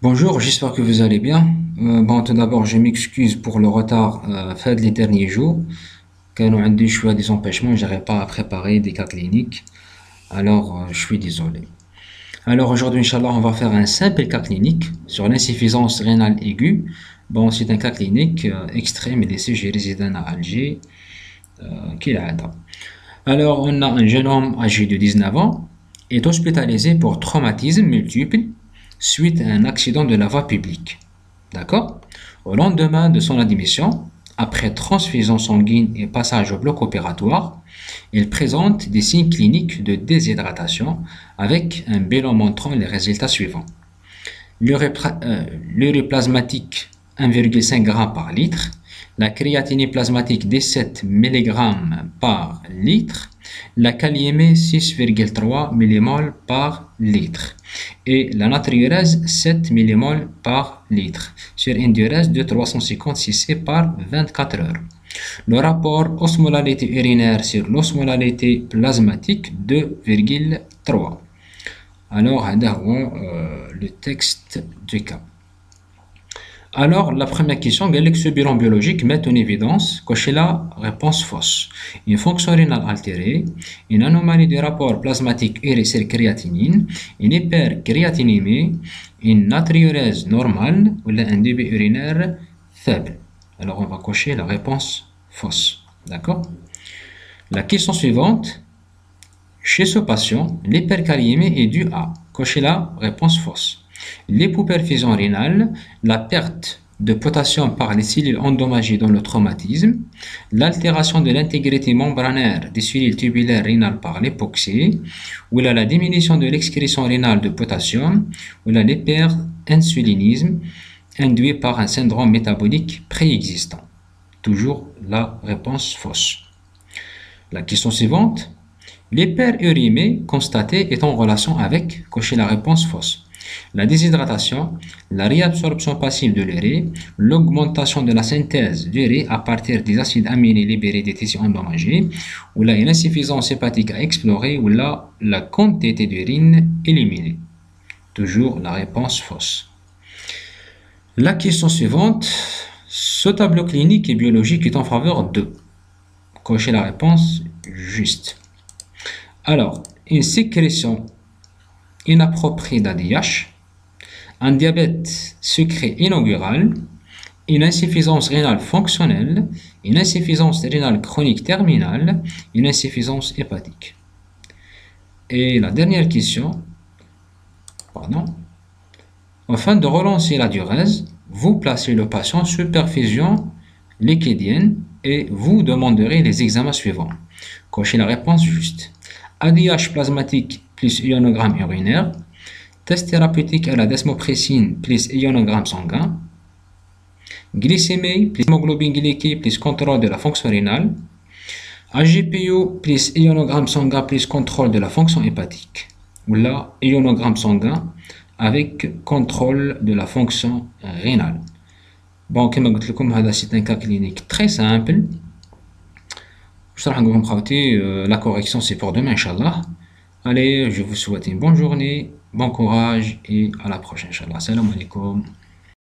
Bonjour, j'espère que vous allez bien. Tout d'abord, je m'excuse pour le retard fait les derniers jours, car nous avons eu des empêchements, je n'arrive pas à préparer des cas cliniques, alors je suis désolé. Alors aujourd'hui, Inch'Allah, on va faire un simple cas clinique sur l'insuffisance rénale aiguë. C'est un cas clinique extrême et laissé j'ai résident à Alger, qui l'a atteint. Alors, on a un jeune homme âgé de 19 ans, est hospitalisé pour traumatisme multiple suite à un accident de la voie publique. D'accord? Au lendemain de son admission, après transfusion sanguine et passage au bloc opératoire, il présente des signes cliniques de déshydratation avec un bilan montrant les résultats suivants. L'urée plasmatique 1,5 g par litre, la créatinine plasmatique 17 mg par litre, la kaliémie 6,3 mmol par litre et la natriurèse 7 mmol par litre sur une diurèse de 350 cc par 24 heures. Le rapport osmolalité urinaire sur l'osmolalité plasmatique 2,3. Alors, le texte du cas. Alors, la première question, quel est ce bilan biologique met en évidence cochez la réponse fausse. Une fonction rénale altérée, une anomalie du rapport plasmatique urée-créatinine, une hypercréatinémie, une natriurèse normale ou un débit urinaire faible. Alors, on va cocher la réponse fausse. D'accord? La question suivante, chez ce patient, l'hyperkaliémie est due à cocher la réponse fausse. L'hypoperfusion rénale, la perte de potassium par les cellules endommagées dans le traumatisme, l'altération de l'intégrité membranaire des cellules tubulaires rénales par l'hypoxie, ou la diminution de l'excrétion rénale de potassium, ou l'hyperinsulinisme induit par un syndrome métabolique préexistant. Toujours la réponse fausse. La question suivante, l'hyperurémie constatée est en relation avec cocher la réponse fausse. La déshydratation, la réabsorption passive de l'urée, l'augmentation de la synthèse d'urée à partir des acides aminés libérés des tissus endommagés, ou une insuffisance hépatique à explorer, ou la quantité d'urine éliminée. Toujours la réponse fausse. La question suivante, ce tableau clinique et biologique est en faveur de cocher la réponse juste. Alors, une sécrétion inappropriée d'ADH, un diabète sucré inaugural, une insuffisance rénale fonctionnelle, une insuffisance rénale chronique terminale, une insuffisance hépatique. Et la dernière question, afin de relancer la diurèse, vous placez le patient sous perfusion liquidienne et vous demanderez les examens suivants. Cochez la réponse juste. ADH plasmatique plus ionogramme urinaire, test thérapeutique à la desmopressine plus ionogramme sanguin, glycémie plus hémoglobine glyquée plus contrôle de la fonction rénale, AGPO plus ionogramme sanguin plus contrôle de la fonction hépatique, ou là ionogramme sanguin avec contrôle de la fonction rénale. Bon, comme je vous l'ai dit, c'est un cas clinique très simple. La correction c'est pour demain, Inch'Allah. Allez, je vous souhaite une bonne journée, bon courage et à la prochaine, Inch'Allah. Salam alaikum.